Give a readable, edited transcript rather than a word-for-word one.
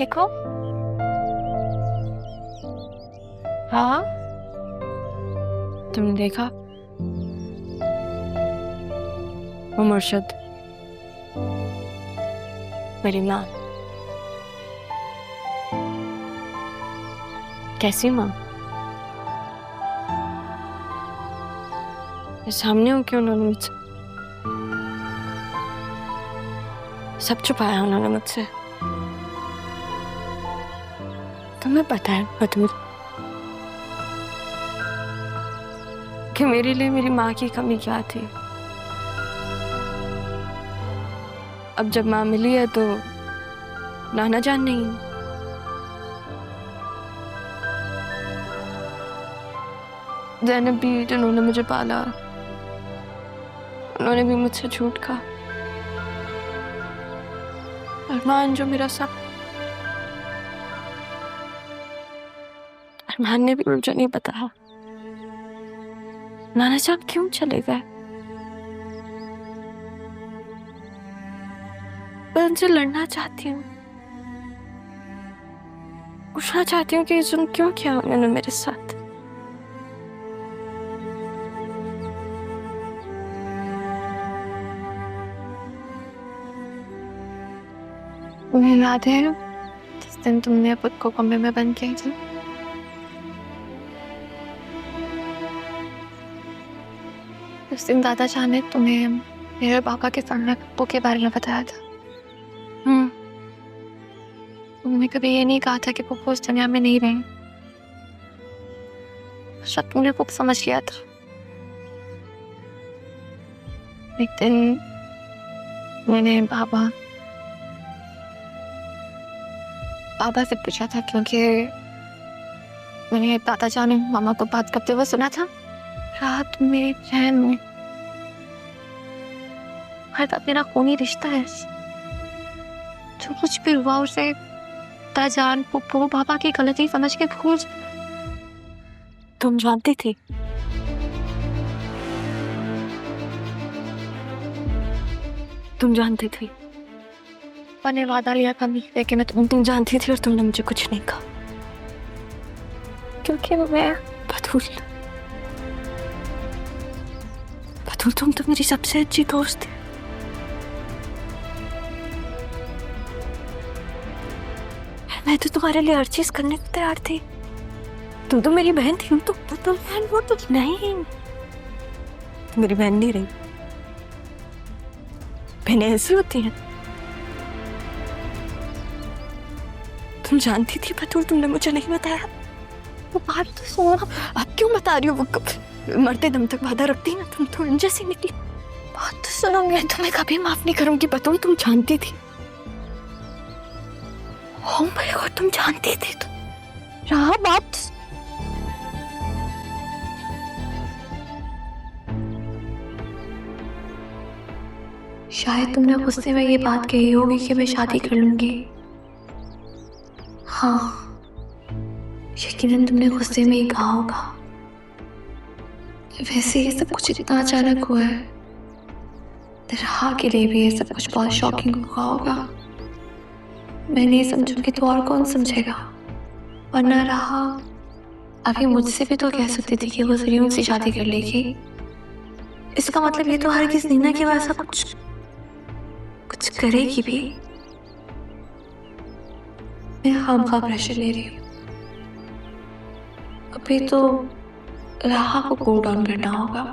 देखो। हाँ, तुमने देखा? वो मुर्शद, मेरी माँ। कैसी माँ? सामने हो क्यों उन्होंने मुझसे? सब छुपाया उन्होंने मुझसे। तुम्हें पता है बतूल कि मेरे लिए मेरी माँ की कमी क्या थी? अब जब माँ मिली है तो नाना जान नहीं। ज़ैनब भी, जिन्होंने मुझे पाला, उन्होंने भी मुझसे झूठ कहा। अरमान जो मेरा सब, अरमान ने भी मुझे नहीं बताया नाना साहब क्यों चले गए। मैं उनसे लड़ना चाहती हूँ, पूछना चाहती हूँ कि ये जुल्म क्यों किया उन्होंने मेरे साथ। तुम्हें याद है जिस दिन तुमने खुद को कमरे में बंद किया था? उस दिन दादा जान ने तुम्हें मेरे पापा के सामने पप्पू के बारे में बताया था। तुमने कभी ये नहीं कहा था कि पप्पू उस दुनिया में नहीं रहे। शायद तुमने खूब समझ लिया था। एक दिन मैंने पापा से पूछा था, क्योंकि मैंने दादा जान ने मामा को बात करते हुए सुना था रात में चैन में। हर बात मेरा खूनी रिश्ता है। जो कुछ भी हुआ उसे दादा जान, पप्पू, पापा की गलती समझ के भूल। तुम जानती थी? तुम जानती थी? मैंने वादा लिया था, लेकिन तुम जानती थी और तुमने मुझे कुछ नहीं कहा, क्योंकि मैं बतूल, तुम तो मेरी सबसे अच्छी दोस्त थी। मैं तो तुम्हारे लिए हर चीज करने को तैयार थी। तुम तो मेरी बहन थी। तो बहन वो तो नहीं, मेरी बहन नहीं रही। बहनें ऐसी होती हैं। तुम जानती थी बतूल, तुमने मुझे नहीं बताया। वो बात तो सुनो, अब क्यों बता रही हो? वो मरते दम तक वादा रखती ना, तुम तो जैसी निकली। बात तो सुनो, मैं तुम्हें कभी माफ नहीं करूंगी बतूल। तुम जानती थी। ओह माय गॉड, तुम जानती थी। तो रहा बात। शायद तुमने गुस्से में ये बात कही होगी कि मैं शादी कर लूंगी। हाँ, यकीनन तुमने गुस्से में ही कहा होगा। वैसे ये सब कुछ इतना अचानक हुआ है, राह के लिए भी ये सब कुछ बहुत शॉकिंग हुआ होगा। मैं नहीं समझूंगी तो और कौन समझेगा? वरना राह अभी मुझसे भी तो कह सकती थी कि वो जरियों से शादी कर लेगी। इसका मतलब ये तो हर किसी नहीं ना कि वो ऐसा कुछ करेगी भी। मैं खामखा प्रेशर ले रही हूँ। अभी तो राह को कूल डाउन करना होगा।